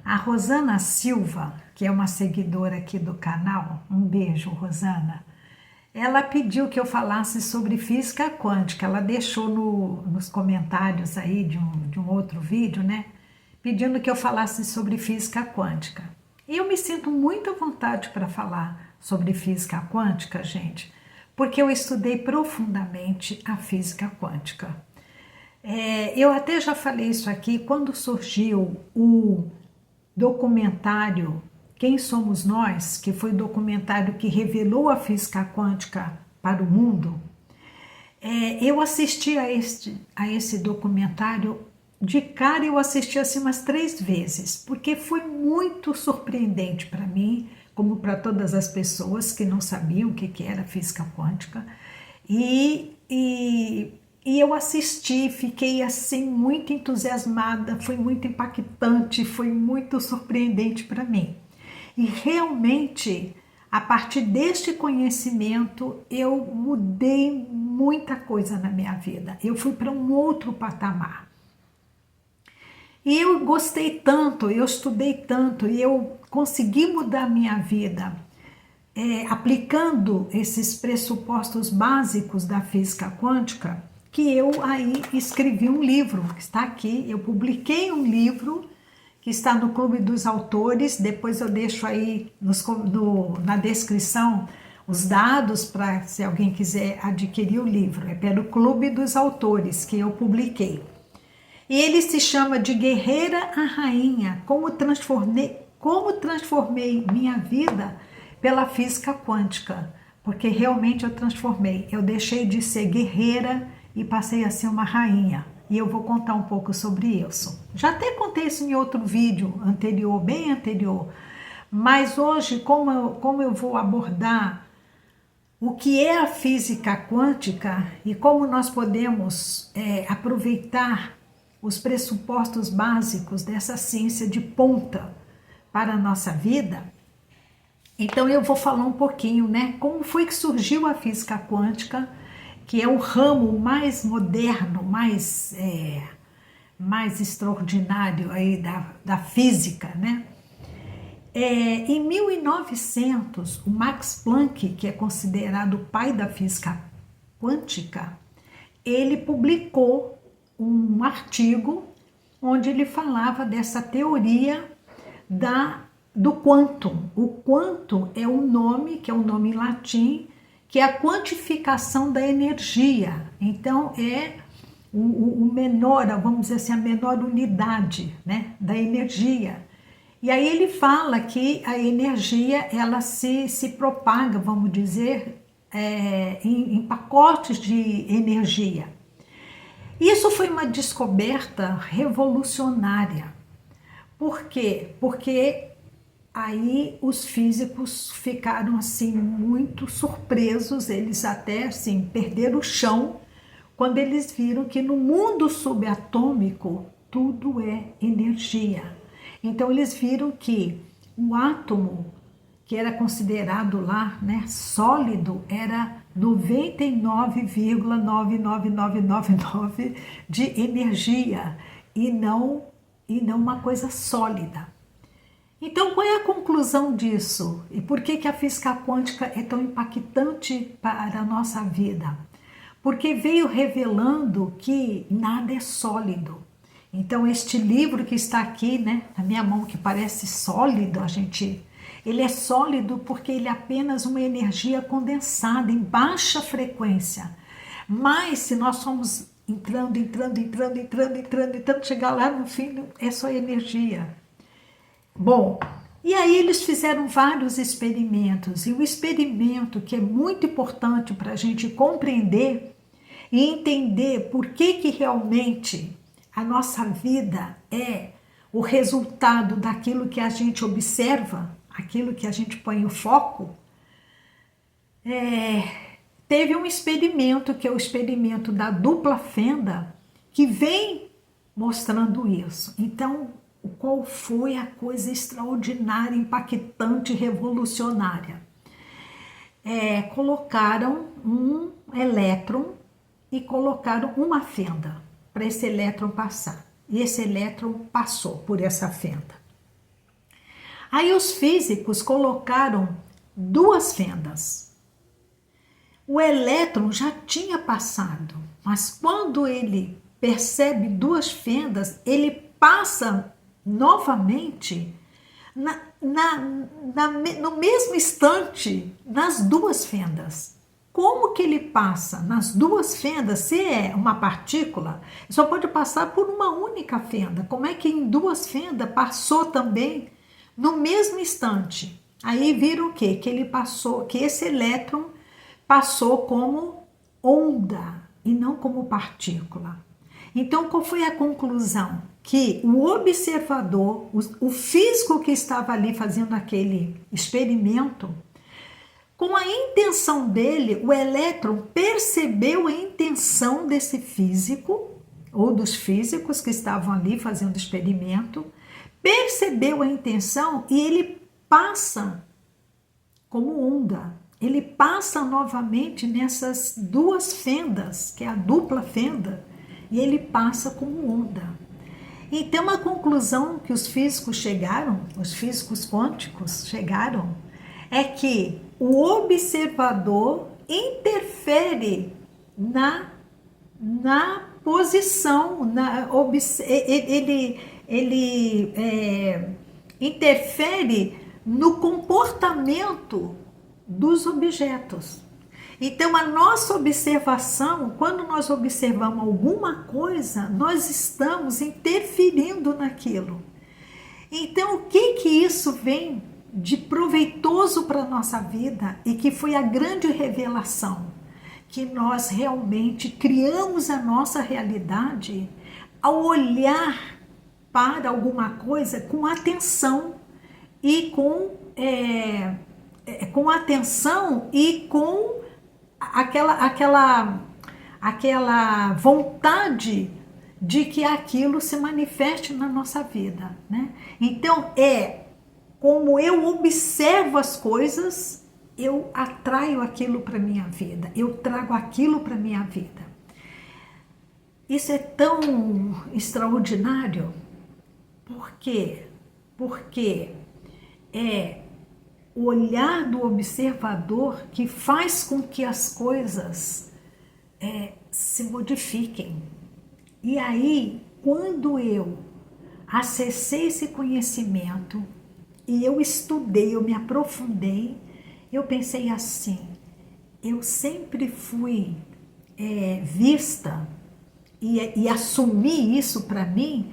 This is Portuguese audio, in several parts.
A Rosana Silva, que é uma seguidora aqui do canal, um beijo, Rosana. Ela pediu que eu falasse sobre física quântica. Ela deixou nos comentários aí de um outro vídeo, né? Pedindo que eu falasse sobre física quântica. E eu me sinto muito à vontade para falar sobre física quântica, gente, porque eu estudei profundamente a física quântica. Eu até já falei isso aqui, quando surgiu o documentário Quem Somos Nós, que foi o documentário que revelou a física quântica para o mundo, eu assisti a esse documentário de cara. Eu assisti assim umas 3 vezes, porque foi muito surpreendente para mim, como para todas as pessoas que não sabiam o que era física quântica. E eu assisti, fiquei assim muito entusiasmada, foi muito impactante, foi muito surpreendente para mim. E realmente, a partir deste conhecimento, eu mudei muita coisa na minha vida. Eu fui para um outro patamar. E eu gostei tanto, eu estudei tanto, e eu consegui mudar a minha vida aplicando esses pressupostos básicos da física quântica, que eu aí escrevi um livro, que está aqui. Eu publiquei um livro que está no Clube dos Autores. Depois eu deixo aí na descrição os dados para se alguém quiser adquirir o livro. É pelo Clube dos Autores que eu publiquei. E ele se chama De Guerreira a Rainha, como transformei minha vida pela física quântica, porque realmente eu transformei. Eu deixei de ser guerreira e passei a ser uma rainha. E eu vou contar um pouco sobre isso. Já até contei isso em outro vídeo anterior, bem anterior. Mas hoje, como eu vou abordar o que é a física quântica e como nós podemos aproveitar os pressupostos básicos dessa ciência de ponta para a nossa vida, então eu vou falar um pouquinho, né? Como foi que surgiu a física quântica, que é o ramo mais moderno, mais extraordinário aí da física, né? Em 1900, o Max Planck, que é considerado o pai da física quântica, ele publicou um artigo onde ele falava dessa teoria do quantum. O quantum é um nome, que é um nome em latim, que é a quantificação da energia. Então é o menor, vamos dizer assim, a menor unidade, né, da energia. E aí ele fala que a energia, ela se propaga, vamos dizer, em pacotes de energia. Isso foi uma descoberta revolucionária. Por quê? Porque aí os físicos ficaram assim muito surpresos, eles até assim perderam o chão quando eles viram que no mundo subatômico tudo é energia. Então eles viram que o átomo, que era considerado lá, né, sólido, era 99,99999 de energia e não uma coisa sólida. Então, qual é a conclusão disso? E por que a física quântica é tão impactante para a nossa vida? Porque veio revelando que nada é sólido. Então, este livro que está aqui, né, na minha mão, que parece sólido, ele é sólido porque ele é apenas uma energia condensada em baixa frequência. Mas se nós formos entrando, chegar lá no fim, é só energia. Bom, e aí eles fizeram vários experimentos, e o experimento que é muito importante para a gente compreender e entender por que realmente a nossa vida é o resultado daquilo que a gente observa, aquilo que a gente põe o foco, teve um experimento que é o experimento da dupla fenda, que vem mostrando isso. Então, qual foi a coisa extraordinária, impactante, revolucionária? Colocaram um elétron e colocaram uma fenda para esse elétron passar. E esse elétron passou por essa fenda. Aí os físicos colocaram duas fendas. O elétron já tinha passado, mas quando ele percebe duas fendas, ele passa novamente no mesmo instante nas duas fendas. Como que ele passa nas duas fendas? Se é uma partícula, só pode passar por uma única fenda. Como é que em duas fendas passou também no mesmo instante? Aí viram o quê? Que ele passou, que esse elétron passou como onda e não como partícula. Então, qual foi a conclusão? Que o observador, o físico que estava ali fazendo aquele experimento, com a intenção dele, o elétron percebeu a intenção desse físico, ou dos físicos que estavam ali fazendo o experimento, percebeu a intenção e ele passa como onda. Ele passa novamente nessas duas fendas, que é a dupla fenda, e ele passa como onda. Então a conclusão que os físicos chegaram, os físicos quânticos chegaram, é que o observador interfere na posição, ele interfere no comportamento dos objetos. Então, a nossa observação, quando nós observamos alguma coisa, nós estamos interferindo naquilo. Então, o que isso vem de proveitoso para a nossa vida e que foi a grande revelação? Que nós realmente criamos a nossa realidade ao olhar para alguma coisa com atenção e com atenção e com aquela vontade de que aquilo se manifeste na nossa vida, né? Então, como eu observo as coisas, eu atraio aquilo para minha vida, eu trago aquilo para minha vida. Isso é tão extraordinário. Por quê? Porque é o olhar do observador que faz com que as coisas se modifiquem. E aí, quando eu acessei esse conhecimento e eu estudei, eu me aprofundei, eu pensei assim, eu sempre fui vista e assumi isso para mim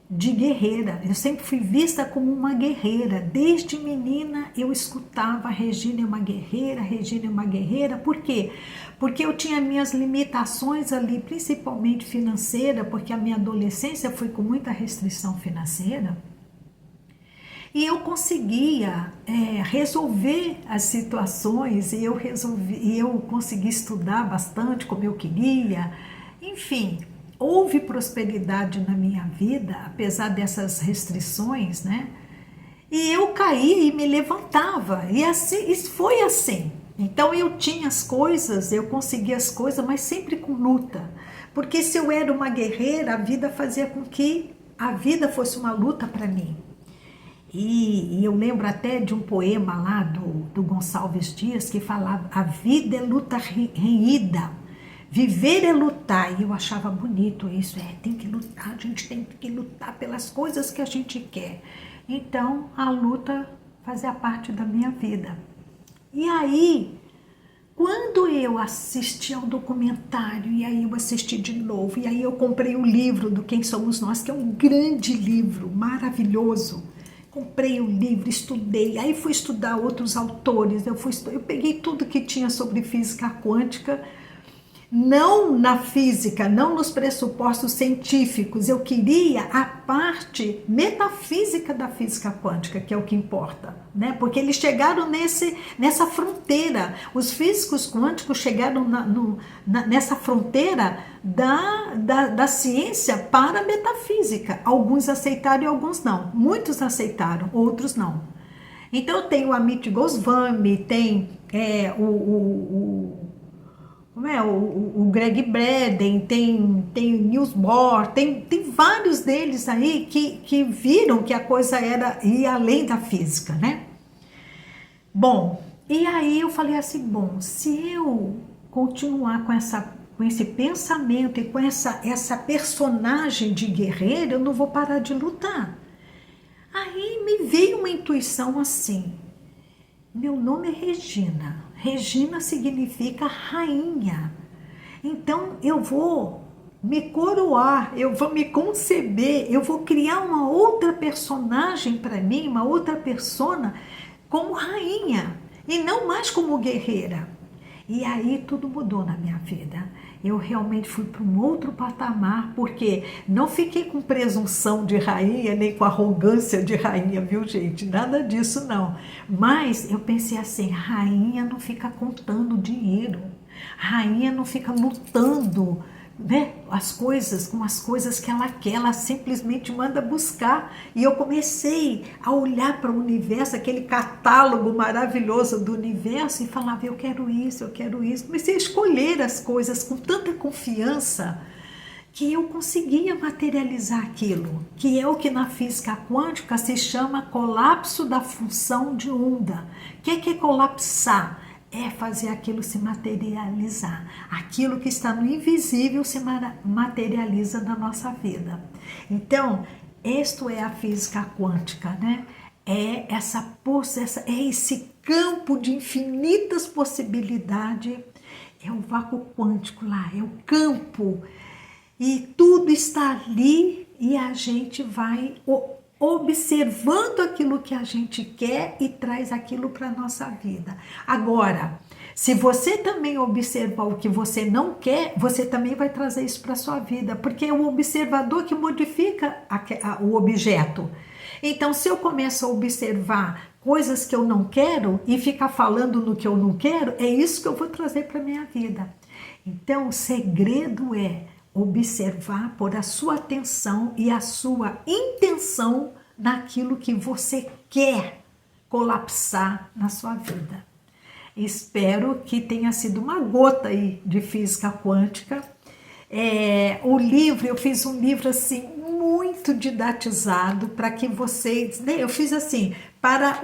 de guerreira. Eu sempre fui vista como uma guerreira. Desde menina eu escutava: Regina é uma guerreira, Regina é uma guerreira. Por quê? Porque eu tinha minhas limitações ali, principalmente financeira, porque a minha adolescência foi com muita restrição financeira. E eu conseguia resolver as situações, e eu consegui estudar bastante como eu queria. Enfim, houve prosperidade na minha vida, apesar dessas restrições, né? E eu caía e me levantava, e assim, isso foi assim. Então eu tinha as coisas, eu conseguia as coisas, mas sempre com luta. Porque se eu era uma guerreira, a vida fazia com que a vida fosse uma luta para mim. E eu lembro até de um poema lá do Gonçalves Dias que falava: a vida é luta renhida, viver é lutar. E eu achava bonito isso, tem que lutar, a gente tem que lutar pelas coisas que a gente quer. Então a luta fazia parte da minha vida. E aí, quando eu assisti ao documentário, e aí eu assisti de novo, e aí eu comprei o livro do Quem Somos Nós, que é um grande livro, maravilhoso. Comprei o livro, estudei, aí fui estudar outros autores, eu peguei tudo que tinha sobre física quântica, não na física, não nos pressupostos científicos, eu queria a parte metafísica da física quântica, que é o que importa, né? Porque eles chegaram nessa fronteira, os físicos quânticos chegaram nessa fronteira da ciência para a metafísica. Alguns aceitaram e alguns não, muitos aceitaram, outros não. Então tem o Amit Goswami, tem como é, o Greg Braden, tem o Niels Bohr, tem vários deles aí que viram que a coisa ia além da física, né? Bom, e aí eu falei assim, bom, se eu continuar com esse pensamento e com essa personagem de guerreira, eu não vou parar de lutar. Aí me veio uma intuição assim, meu nome é Regina, Regina significa rainha, então eu vou me coroar, eu vou me conceber, eu vou criar uma outra personagem para mim, uma outra persona como rainha e não mais como guerreira. E aí tudo mudou na minha vida. Eu realmente fui para um outro patamar, porque não fiquei com presunção de rainha, nem com arrogância de rainha, viu, gente? Nada disso, não. Mas eu pensei assim, rainha não fica contando dinheiro. Rainha não fica lutando, né, com as coisas que ela quer, ela simplesmente manda buscar. E eu comecei a olhar para o universo, aquele catálogo maravilhoso do universo, e falava, eu quero isso, eu quero isso. Comecei a escolher as coisas com tanta confiança que eu conseguia materializar aquilo, que é o que na física quântica se chama colapso da função de onda. O que é colapsar? É fazer aquilo se materializar. Aquilo que está no invisível se materializa na nossa vida. Então, isto é a física quântica, né? É esse campo de infinitas possibilidades, é o vácuo quântico lá, é o campo. E tudo está ali e a gente vai observando aquilo que a gente quer e traz aquilo para a nossa vida. Agora, se você também observar o que você não quer, você também vai trazer isso para a sua vida, porque é o observador que modifica o objeto. Então, se eu começo a observar coisas que eu não quero e ficar falando no que eu não quero, é isso que eu vou trazer para a minha vida. Então, o segredo é observar, pôr a sua atenção e a sua intenção naquilo que você quer colapsar na sua vida. Espero que tenha sido uma gota aí de física quântica. O livro, eu fiz um livro assim muito didatizado para que vocês, né, eu fiz assim para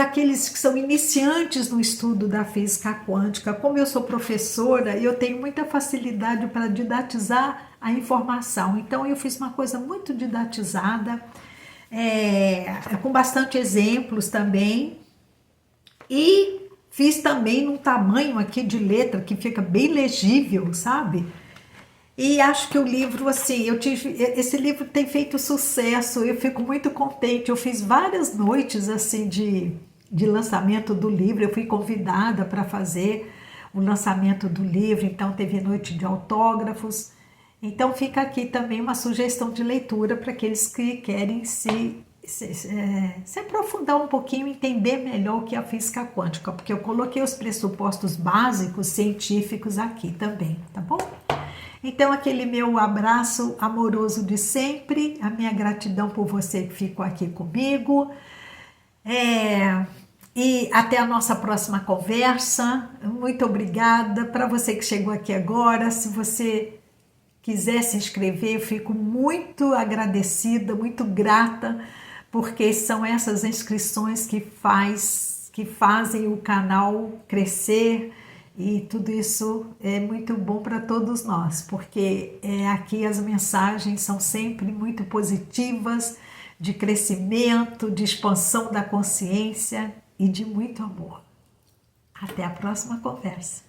aqueles que são iniciantes no estudo da física quântica. Como eu sou professora, eu tenho muita facilidade para didatizar a informação. Então, eu fiz uma coisa muito didatizada, com bastante exemplos também. E fiz também num tamanho aqui de letra que fica bem legível, sabe? E acho que o livro, assim, esse livro tem feito sucesso, eu fico muito contente. Eu fiz várias noites, assim, de lançamento do livro, eu fui convidada para fazer o lançamento do livro, então teve noite de autógrafos. Então fica aqui também uma sugestão de leitura para aqueles que querem se aprofundar um pouquinho, entender melhor o que é a física quântica, porque eu coloquei os pressupostos básicos científicos aqui também, tá bom? Então, aquele meu abraço amoroso de sempre, a minha gratidão por você que ficou aqui comigo. E até a nossa próxima conversa. Muito obrigada. Para você que chegou aqui agora, se você quiser se inscrever, eu fico muito agradecida, muito grata, porque são essas inscrições que fazem o canal crescer. E tudo isso é muito bom para todos nós, porque aqui as mensagens são sempre muito positivas, de crescimento, de expansão da consciência e de muito amor. Até a próxima conversa.